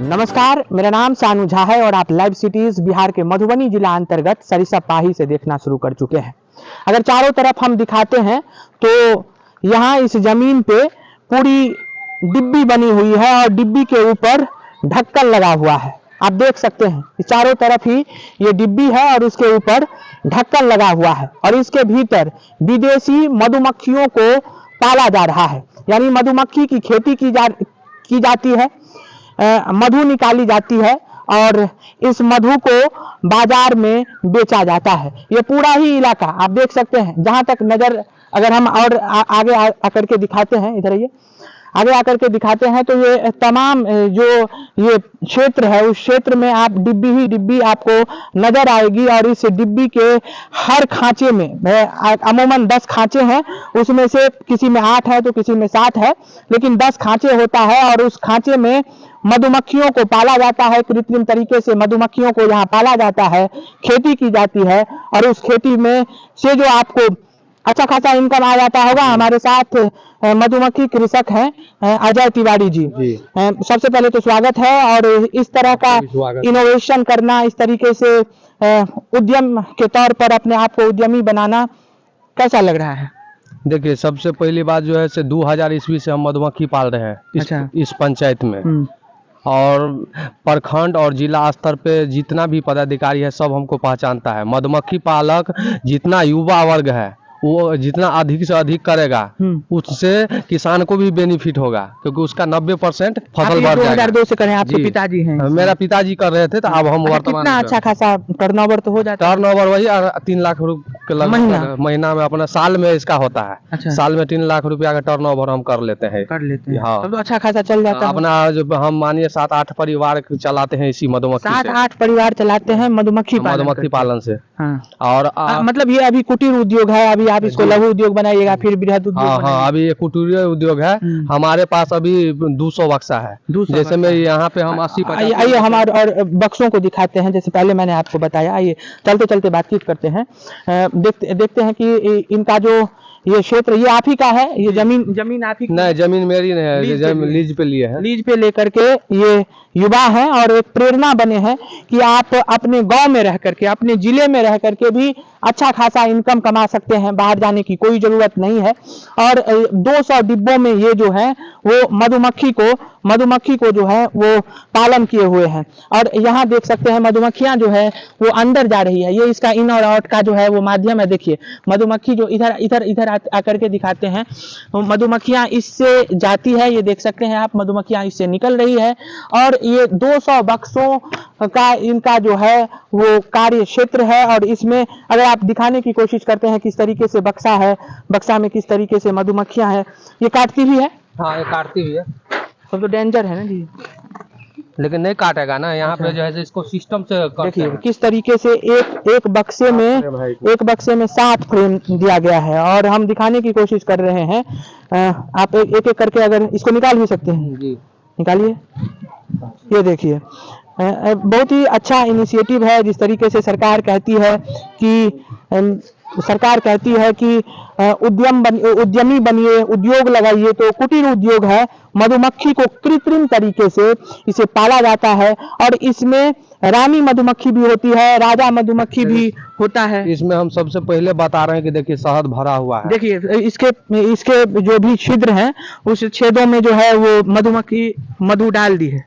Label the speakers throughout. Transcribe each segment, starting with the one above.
Speaker 1: नमस्कार, मेरा नाम सानू झा है और आप लाइव सिटीज बिहार के मधुबनी जिला अंतर्गत सरिसा पाही से देखना शुरू कर चुके हैं। अगर चारों तरफ हम दिखाते हैं तो यहाँ इस जमीन पे पूरी डिब्बी बनी हुई है और डिब्बी के ऊपर ढक्कन लगा हुआ है। आप देख सकते हैं कि चारों तरफ ही ये डिब्बी है और इसके ऊपर ढक्कन लगा हुआ है और इसके भीतर विदेशी मधुमक्खियों को पाला जा रहा है। यानी मधुमक्खी की खेती की जाती है, मधु निकाली जाती है और इस मधु को बाजार में बेचा जाता है। ये पूरा ही इलाका आप देख सकते हैं। जहां तक नजर अगर हम और आगे आकर के दिखाते हैं, इधर ये आगे आकर के दिखाते हैं तो ये तमाम जो ये क्षेत्र है उस क्षेत्र में आप डिब्बी ही डिब्बी आपको नजर आएगी और इस डिब्बी के हर खांचे में अमूमन 10 खांचे हैं, उसमें से किसी में 8 है तो किसी में 7 है, लेकिन 10 खांचे होता है और उस खांचे में मधुमक्खियों को पाला जाता है। कृत्रिम तरीके से मधुमक्खियों को यहाँ पाला जाता है, खेती की जाती है और उस खेती में से जो आपको अच्छा खासा इनकम आ जाता होगा। हमारे साथ मधुमक्खी कृषक हैं अजय तिवारी जी। सबसे पहले तो स्वागत है। और इस तरह का इनोवेशन करना, इस तरीके से उद्यम के तौर पर अपने आप को उद्यमी बनाना कैसा लग रहा है?
Speaker 2: देखिए, सबसे पहली बात जो है से 2000 ईस्वी से हम मधुमक्खी पाल रहे हैं इस पंचायत में। और प्रखंड और जिला स्तर पे जितना भी पदाधिकारी है सब हमको पहचानता है। मधुमक्खी पालक जितना युवा वर्ग है वो जितना अधिक से अधिक करेगा उससे किसान को भी बेनिफिट होगा, क्योंकि उसका 90% फसल बढ़ जाएगा।
Speaker 1: 2002 से करें, आपके पिताजी हैं?
Speaker 2: मेरा पिताजी कर रहे थे, तो अब हम वर्तमान
Speaker 1: कितना अच्छा खासा टर्नओवर तो हो जाता है?
Speaker 2: टर्नओवर वही 3 लाख रुपए के लगभग महीना में, अपना साल में इसका होता है। अच्छा। साल में 3 लाख रुपया का टर्नओवर हम कर लेते हैं।
Speaker 1: हाँ, तो अच्छा खासा चल जाता है।
Speaker 2: अपना जो हम मानिए 7-8 परिवार चलाते हैं इसी मधुमक्खी।
Speaker 1: 7-8 परिवार चलाते हैं मधुमक्खी
Speaker 2: पालन से। और
Speaker 1: मतलब ये अभी कुटीर उद्योग है, अभी आप इसको लघु उद्योग बनाइएगा, फिर बृहद उद्योग।
Speaker 2: हाँ, अभी ये कुटीर उद्योग है। हमारे पास अभी 200 बक्सा है। जैसे में यहाँ पे हम 80-50।
Speaker 1: आइए हमारे और बक्सों को दिखाते हैं, जैसे पहले मैंने आपको बताया। आइए चलते चलते बातचीत करते हैं। देखते हैं कि इनका जो ये क्षेत्र ये आप ही का है? ये जमीन आप ही?
Speaker 2: नहीं, जमीन मेरी नहीं है, लीज पे लिए है।
Speaker 1: लीज पे लेकर के ये युवा हैं और एक प्रेरणा बने हैं कि आप अपने गांव में रह करके, अपने जिले में रह करके भी अच्छा खासा इनकम कमा सकते हैं। बाहर जाने की कोई जरूरत नहीं है। और 200 डिब्बों में ये जो है वो मधुमक्खी को जो है वो पालन किए हुए हैं। और यहाँ देख सकते हैं मधुमक्खियां जो है वो अंदर जा रही है। ये इसका इन और आउट का जो है वो माध्यम है। देखिए मधुमक्खी जो इधर आकर के दिखाते हैं, मधुमक्खियां इससे जाती है, ये देख सकते हैं आप, मधुमक्खियां इससे निकल रही है। और ये 200 बक्सों का इनका जो है वो कार्य क्षेत्र है। और इसमें अगर आप दिखाने की कोशिश करते हैं किस तरीके से बक्सा है, बक्सा में किस तरीके से मधुमक्खियां हैं। ये काटती भी है?
Speaker 2: हाँ, ये काटती भी है।
Speaker 1: सब तो डेंजर है ना जी,
Speaker 2: लेकिन नहीं काटेगा ना। यहाँ पे जो है इसको सिस्टम से
Speaker 1: देखिए किस तरीके से एक बक्से में 7 फ्रेम दिया गया है। और हम दिखाने की कोशिश कर रहे हैं। आप एक एक करके अगर इसको निकाल भी सकते हैं जी, निकालिए। ये देखिए बहुत ही अच्छा इनिशिएटिव है। जिस तरीके से सरकार कहती है कि उद्यमी बनिए, उद्योग लगाइए, तो कुटीर उद्योग है। मधुमक्खी को कृत्रिम तरीके से इसे पाला जाता है और इसमें रानी मधुमक्खी भी होती है, राजा मधुमक्खी भी होता है।
Speaker 2: इसमें हम सबसे पहले बता रहे हैं कि देखिए शहद भरा हुआ है।
Speaker 1: देखिए इसके जो भी छिद्र हैं उस छेदों में जो है वो मधुमक्खी मधु डाल दी है।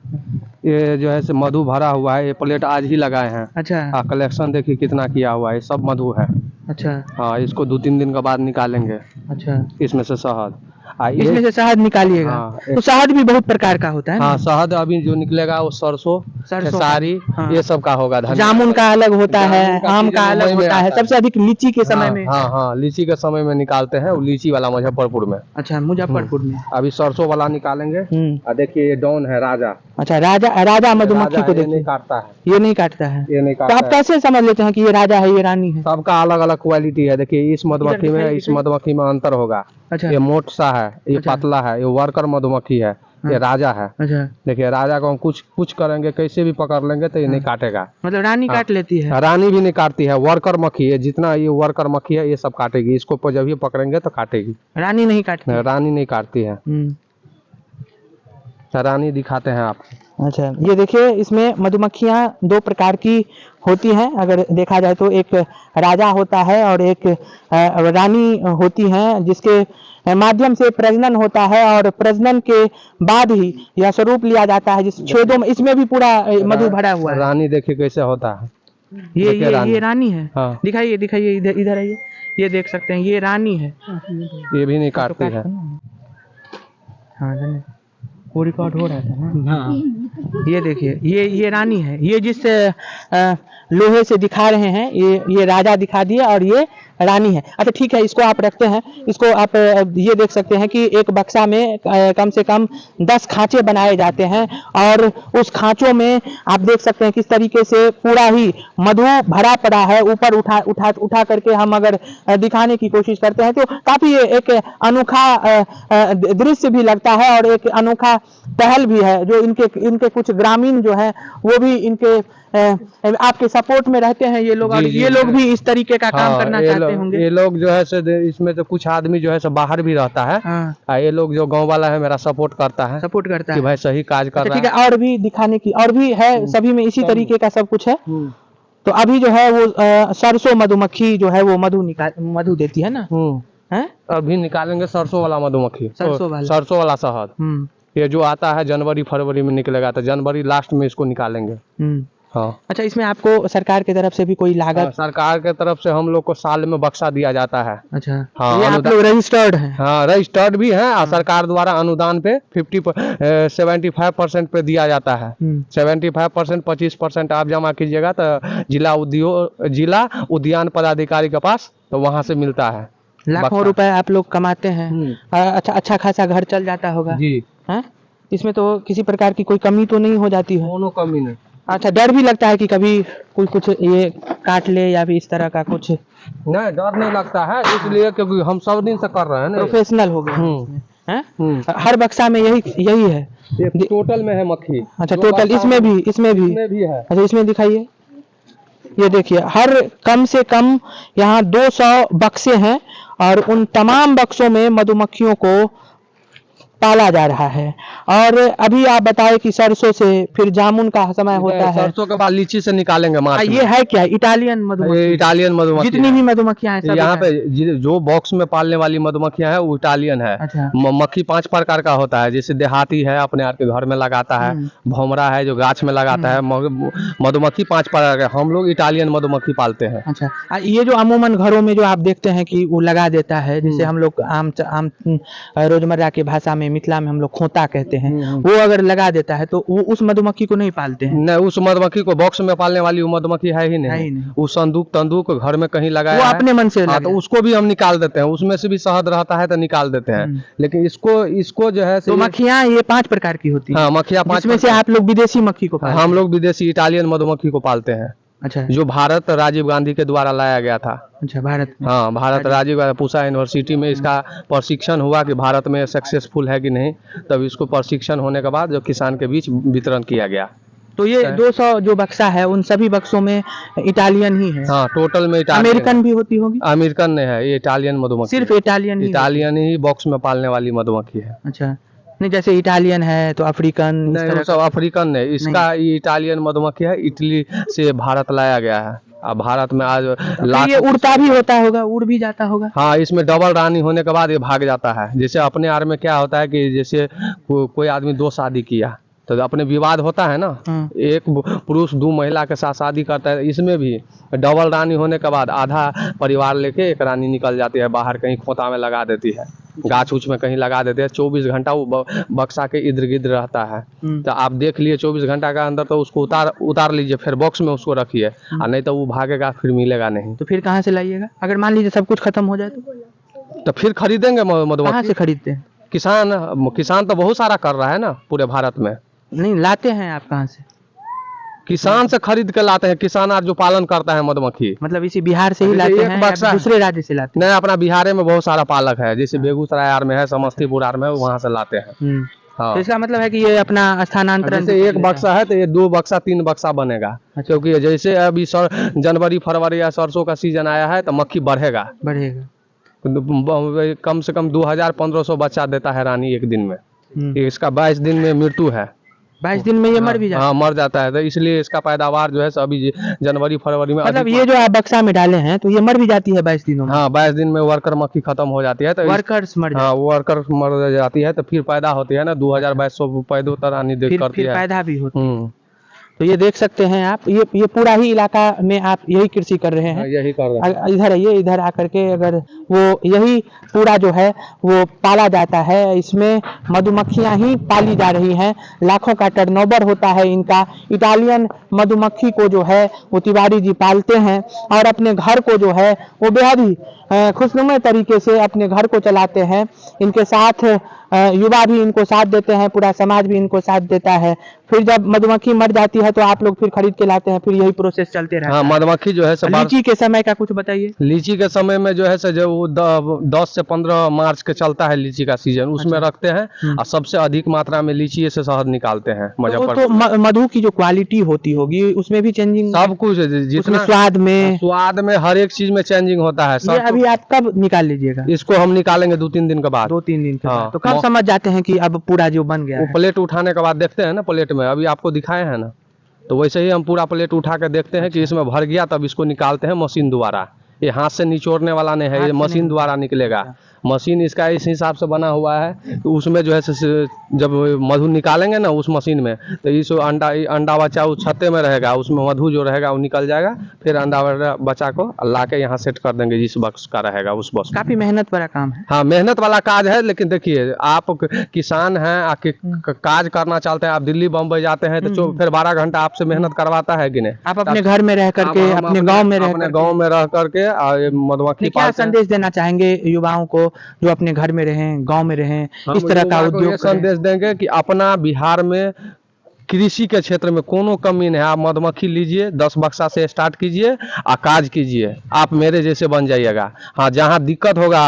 Speaker 2: ये जो है से मधु भरा हुआ है। ये प्लेट आज ही लगाए हैं।
Speaker 1: अच्छा।
Speaker 2: कलेक्शन देखिए कितना किया हुआ है, सब मधु है।
Speaker 1: अच्छा।
Speaker 2: हाँ, इसको 2-3 दिन के बाद निकालेंगे।
Speaker 1: अच्छा।
Speaker 2: इसमें से शहद
Speaker 1: इसमें से शहद निकालिएगा। हाँ, तो शहद भी बहुत प्रकार का होता है।
Speaker 2: हाँ, शहद अभी जो निकलेगा वो सरसों सारी ये सब का होगा।
Speaker 1: जामुन का अलग होता है, आम का अलग होता है। सबसे अधिक लीची के समय में।
Speaker 2: हाँ, लीची के समय में निकालते हैं। वो लीची वाला मुजफ्फरपुर में।
Speaker 1: अच्छा, मुजफ्फरपुर में।
Speaker 2: अभी सरसों वाला निकालेंगे। देखिए ये डॉन है, राजा।
Speaker 1: अच्छा, राजा मधुमक्खी को देखिए,
Speaker 2: नहीं काटता है।
Speaker 1: ये नहीं काटता है।
Speaker 2: ये नहीं काटता
Speaker 1: तो आप कैसे समझ लेते हैं कि ये राजा है, ये रानी है?
Speaker 2: सबका अलग अलग क्वालिटी है। देखिए इस मधुमक्खी में अंतर होगा। अच्छा। ये मोट सा है, ये पतला है, ये वर्कर मधुमक्खी है, ये राजा है। अच्छा। देखिए राजा को हम कुछ करेंगे, कैसे भी पकड़ लेंगे तो ये नहीं काटेगा।
Speaker 1: मतलब रानी काट लेती है?
Speaker 2: रानी भी नहीं काटती है, वर्कर मक्खी है। जितना ये वर्कर मक्खी है ये सब काटेगी। इसको जब ये पकड़ेंगे तो काटेगी।
Speaker 1: रानी नहीं काटती?
Speaker 2: रानी नहीं काटती है। रानी दिखाते हैं आपको।
Speaker 1: अच्छा, ये देखिए इसमें मधुमक्खियां दो प्रकार की होती हैं। अगर देखा जाए तो एक राजा होता है और एक रानी होती हैं, जिसके माध्यम से प्रजनन होता है और प्रजनन के बाद ही यह स्वरूप लिया जाता है, जिस छेदों में इसमें भी पूरा मधु भरा हुआ है।
Speaker 2: रानी देखिए कैसे होता है।
Speaker 1: ये रानी है।
Speaker 2: हाँ।
Speaker 1: दिखाइए दिखाइए, इधर इधर आइए, ये देख सकते हैं ये रानी है।
Speaker 2: ये भी नहीं काटती है।
Speaker 1: हाँ वो रिकॉर्ड हो रहा था ना। हाँ, ये देखिए ये रानी है। ये जिस लोहे से दिखा रहे हैं ये राजा दिखा दिए और ये रानी है। अच्छा ठीक है, इसको आप रखते हैं। इसको आप ये देख सकते हैं कि एक बक्सा में कम से कम 10 खांचे बनाए जाते हैं और उस खांचों में आप देख सकते हैं किस तरीके से पूरा ही मधु भरा पड़ा है। ऊपर उठा करके हम अगर दिखाने की कोशिश करते हैं तो काफी एक अनोखा दृश्य भी लगता है और एक अनोखा पहल भी है, जो इनके कुछ ग्रामीण जो है वो भी इनके आपके सपोर्ट में रहते हैं ये लोग। और ये लोग भी इस तरीके का काम करना चाहते होंगे।
Speaker 2: ये लोग जो है इसमें तो कुछ आदमी जो है बाहर भी रहता है। हाँ। ये लोग जो गांव वाला है मेरा सपोर्ट करता है कि भाई सही काज कर रहा है।
Speaker 1: ठीक है, और भी दिखाने की और भी है, सभी में इसी तरीके का सब कुछ है। तो अभी जो है वो सरसों मधुमक्खी जो है वो मधु देती है ना। है
Speaker 2: अभी निकालेंगे सरसों वाला मधुमक्खी, सरसों वाला शहद। ये जो आता है जनवरी फरवरी में निकलेगा, तो जनवरी लास्ट में इसको निकालेंगे। हाँ।
Speaker 1: अच्छा, इसमें आपको सरकार की तरफ से भी कोई लागत?
Speaker 2: सरकार की तरफ से हम लोग को साल में बक्सा दिया जाता है।
Speaker 1: अच्छा।
Speaker 2: हाँ,
Speaker 1: ये आप लोग रजिस्टर्ड हैं?
Speaker 2: हाँ रजिस्टर्ड भी है। और सरकार द्वारा अनुदान पे 75% पे दिया जाता है। 75%, 25% आप जमा कीजिएगा तो जिला उद्यान पदाधिकारी के पास, तो वहाँ से मिलता है।
Speaker 1: लाखों रुपए आप लोग कमाते हैं। अच्छा खासा घर चल जाता होगा
Speaker 2: जी।
Speaker 1: है? इसमें तो किसी प्रकार की कोई कमी तो नहीं हो जाती है?
Speaker 2: कोनो कमी नहीं।
Speaker 1: अच्छा, डर भी लगता है कि कभी कोई कुछ ये काट ले या फिर इस तरह का कुछ?
Speaker 2: नहीं, डर नहीं लगता है, इसलिए क्योंकि हम सब दिन से कर रहे हैं ना,
Speaker 1: प्रोफेशनल हो गए। हर बक्सा में यही है?
Speaker 2: टोटल में है मक्खी।
Speaker 1: अच्छा, टोटल इसमें भी है। अच्छा, इसमें दिखाइए। ये देखिए, हर कम से कम यहाँ 200 बक्से हैं और उन तमाम बक्सों में मधुमक्खियों को पाला जा रहा है। और अभी आप बताएं कि सरसों से फिर जामुन का समय होता है।
Speaker 2: सरसों के बाद लीची से निकालेंगे मार्च में।
Speaker 1: ये है क्या? इटालियन मधुमक्खी?
Speaker 2: इटालियन मधुमक्खी
Speaker 1: जितनी भी मधुमक्खियां हैं
Speaker 2: यहाँ पे जो बॉक्स में पालने वाली मधुमक्खियां हैं वो इटालियन है।
Speaker 1: अच्छा।
Speaker 2: मक्खी 5 प्रकार का होता है, जैसे देहाती है अपने आप के घर में लगाता है, भौमरा है जो गाछ में लगाता है। मधुमक्खी 5 प्रकार का, हम लोग इटालियन मधुमक्खी पालते हैं।
Speaker 1: अच्छा, ये जो अमूमन घरों में जो आप देखते हैं कि वो लगा देता है, जैसे हम लोग आम रोजमर्रा की भाषा में मिथिला में हम लोग खोता कहते हैं, वो अगर लगा देता है तो वो उस मधुमक्खी को नहीं पालते हैं?
Speaker 2: नहीं, उस मधुमक्खी को बॉक्स में पालने वाली वो मधुमक्खी है ही नहीं। वो संदूक घर में कहीं लगाया
Speaker 1: वो अपने मन से
Speaker 2: तो उसको भी हम निकाल देते हैं, उसमें से भी शहद रहता है तो निकाल देते हैं। लेकिन इसको जो है
Speaker 1: तो मक्खियाँ ये 5 प्रकार की होती है?
Speaker 2: हाँ, मक्खियाँ 5
Speaker 1: में से आप लोग विदेशी मक्खी को पालते हैं?
Speaker 2: हम लोग विदेशी इटालियन मधुमक्खी को पालते हैं।
Speaker 1: अच्छा।
Speaker 2: जो भारत राजीव गांधी के द्वारा लाया गया था।
Speaker 1: अच्छा, भारत में?
Speaker 2: हाँ, भारत राजीव गांधी पूसा यूनिवर्सिटी में इसका प्रशिक्षण हुआ कि भारत में सक्सेसफुल है कि नहीं, तब इसको प्रशिक्षण होने के बाद जो किसान के बीच वितरण किया गया।
Speaker 1: तो ये 200 जो बक्सा है उन सभी बक्सों में इटालियन ही है?
Speaker 2: हाँ, टोटल में
Speaker 1: अमेरिकन भी होती होगी?
Speaker 2: अमेरिकन नहीं है, ये इटालियन मधुमक्खी।
Speaker 1: सिर्फ इटालियन
Speaker 2: ही बॉक्स में पालने वाली मधुमक्खी है।
Speaker 1: अच्छा, नहीं जैसे इटालियन है तो अफ्रीकन?
Speaker 2: नहीं, सब अफ्रीकन नहीं, इसका ये इटालियन मधुमक्खी है, इटली से भारत लाया गया है। अब भारत में आज
Speaker 1: ये उड़ता भी होता होगा, उड़ भी जाता होगा?
Speaker 2: हाँ, इसमें डबल रानी होने के बाद ये भाग जाता है। जैसे अपने आर में क्या होता है कि जैसे कोई आदमी 2 शादी किया तो अपने विवाद होता है ना, एक पुरुष 2 महिला के साथ शादी करता है, इसमें भी डबल रानी होने के बाद आधा परिवार लेके एक रानी निकल जाती है बाहर, कहीं खोता में लगा देती है, गाछ उछ में कहीं लगा देते हैं। 24 घंटा वो बक्सा के इर्द गिर्द रहता है। तो आप देख लिए 24 घंटा का अंदर, तो उसको उतार लीजिए, फिर बॉक्स में उसको रखिए, और नहीं तो वो भागेगा, फिर मिलेगा नहीं।
Speaker 1: तो फिर कहाँ से लाइएगा? अगर मान लीजिए सब कुछ खत्म हो जाए
Speaker 2: तो फिर खरीदेंगे मधुमक्खी।
Speaker 1: कहाँ से खरीदते हैं?
Speaker 2: किसान तो बहुत सारा कर रहा है ना पूरे भारत में।
Speaker 1: नहीं, लाते हैं आप कहाँ से?
Speaker 2: किसान से खरीद के लाते हैं, किसान आज जो पालन करता है मधुमक्खी।
Speaker 1: मतलब इसी बिहार से ही लाते हैं या दूसरे राज्य से लाते हैं?
Speaker 2: नहीं, अपना बिहार में बहुत सारा पालक है, जैसे बेगूसराय आर में है, समस्तीपुर आर में, वहाँ से लाते हैं। हाँ।
Speaker 1: तो इसका मतलब है कि ये अपना स्थानांतरण,
Speaker 2: जैसे एक बक्सा है तो ये 2 बक्सा 3 बक्सा बनेगा। क्योंकि जैसे अभी जनवरी फरवरी या सरसों का सीजन आया है तो मक्खी बढ़ेगा।
Speaker 1: कम से कम
Speaker 2: 2000-1500 बच्चा देता है रानी एक दिन में। इसका 22 दिन में मृत्यु है।
Speaker 1: 22 दिन में ये मर भी जाता है?
Speaker 2: हाँ, मर जाता है। तो इसलिए इसका पैदावार जो है अभी जनवरी फरवरी में
Speaker 1: मतलब ये जो आप बक्सा में डाले हैं तो ये मर भी जाती है 22 दिनों में?
Speaker 2: हाँ, 22 दिन में वर्कर मक्खी खत्म हो जाती है। तो
Speaker 1: वर्कर्स मर
Speaker 2: हाँ, वर्कर मर जाती है तो फिर पैदा होती है ना 2200 पैदों तरह करती
Speaker 1: फिर
Speaker 2: है।
Speaker 1: पैदा भी होती है। तो ये देख सकते हैं आप, ये पूरा ही इलाका में आप यही कृषि कर रहे हैं?
Speaker 2: यही कर रहे हैं।
Speaker 1: इधर आइए, इधर आकर के अगर वो यही पूरा जो है वो पाला जाता है, इसमें मधुमक्खियां ही पाली जा रही हैं। लाखों का टर्नओवर होता है इनका। इटालियन मधुमक्खी को जो है वो तिवारी जी पालते हैं और अपने घर को जो है वो बेहद ही खुशनुमा तरीके से अपने घर को चलाते हैं। इनके साथ युवा भी इनको साथ देते हैं, पूरा समाज भी इनको साथ देता है। फिर जब मधुमक्खी मर जाती है तो आप लोग फिर खरीद के लाते हैं, फिर यही प्रोसेस चलते रहता है।
Speaker 2: मधुमक्खी जो है
Speaker 1: लीची के समय का कुछ बताइए।
Speaker 2: लीची के समय में जो है जो 10 से 15 मार्च के चलता है लीची का सीजन, उसमें रखते हैं और सबसे अधिक मात्रा में लीची से शहद निकालते हैं मुजफ्फरपुर।
Speaker 1: तो मधु की जो क्वालिटी होती होगी उसमें भी चेंजिंग,
Speaker 2: सब कुछ जितना
Speaker 1: स्वाद में
Speaker 2: हर एक चीज में चेंजिंग होता है।
Speaker 1: ये अभी आप कब निकाल लीजिएगा?
Speaker 2: इसको हम निकालेंगे 2-3 दिन के बाद।
Speaker 1: 2-3 दिन के बाद। तो कब समझ जाते हैं कि अब पूरा जो बन गया है?
Speaker 2: प्लेट उठाने के बाद देखते हैं ना, प्लेट में अभी आपको दिखाए हैं ना, तो वैसे ही हम पूरा प्लेट उठा के देखते हैं कि इसमें भर गया, तब इसको निकालते हैं मशीन द्वारा। ये हाथ से निचोड़ने वाला नहीं है, ये मशीन द्वारा निकलेगा। मशीन इसका इस हिसाब से बना हुआ है तो उसमें जो है जब मधु निकालेंगे ना उस मशीन में, तो इस अंडा बच्चा उस छत्ते में रहेगा, उसमें मधु जो रहेगा वो निकल जाएगा। फिर अंडा बच्चा को ला के यहाँ सेट कर देंगे जिस बक्स का रहेगा उस बक्स।
Speaker 1: काफी मेहनत वाला काम है।
Speaker 2: हाँ, मेहनत वाला काज है, लेकिन देखिए आप किसान हैं, काज करना चाहते हैं, आप दिल्ली बम्बई जाते हैं तो फिर 12 घंटा आपसे मेहनत करवाता है कि नहीं?
Speaker 1: आप अपने घर में रह करके, अपने गाँव में रह करके
Speaker 2: मधुमक्खी
Speaker 1: क्या संदेश देना चाहेंगे युवाओं को जो अपने घर में रहें, गांव में रहें, इस तरह का उद्योग?
Speaker 2: संदेश देंगे कि अपना बिहार में कृषि के क्षेत्र में कोनो कमी नहीं है। आप मधुमक्खी लीजिए, 10 बक्सा से स्टार्ट कीजिए और काज कीजिए, आप मेरे जैसे बन जाइएगा। हाँ, जहाँ दिक्कत होगा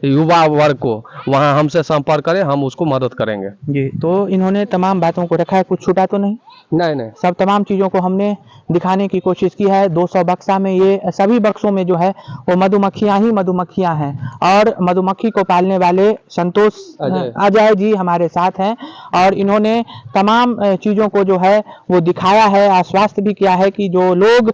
Speaker 2: युवा वर्ग को वहाँ हमसे संपर्क करें, हम उसको मदद करेंगे।
Speaker 1: जी, तो इन्होंने तमाम बातों को रखा है, कुछ छूटा तो नहीं?
Speaker 2: नहीं,
Speaker 1: सब तमाम चीज़ों को हमने दिखाने की कोशिश की है। 200 बक्सा में ये सभी बक्सों में जो है वो मधुमक्खियां ही मधुमक्खियां हैं। और मधुमक्खी को पालने वाले संतोष अजय जी हमारे साथ हैं और इन्होंने तमाम चीज़ों को जो है वो दिखाया है, आश्वस्त भी किया है कि जो लोग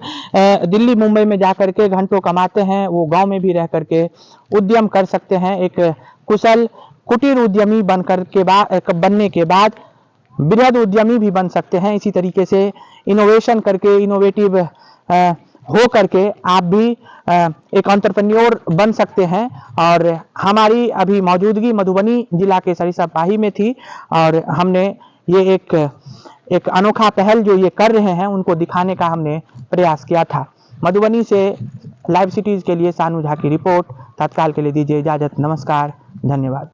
Speaker 1: दिल्ली मुंबई में जा करके घंटों कमाते हैं वो गाँव में भी रह करके उद्यम कर सकते हैं। एक कुशल कुटीर उद्यमी बनने के बाद बृहद उद्यमी भी बन सकते हैं। इसी तरीके से इनोवेशन करके, इनोवेटिव हो करके आप भी एक एंटरप्रेन्योर बन सकते हैं। और हमारी अभी मौजूदगी मधुबनी जिला के सरिसा पाही में थी और हमने ये एक अनोखा पहल जो ये कर रहे हैं उनको दिखाने का हमने प्रयास किया था। मधुबनी से लाइव सिटीज के लिए सानू झा की रिपोर्ट। तत्काल के लिए दीजिए इजाजत। नमस्कार, धन्यवाद।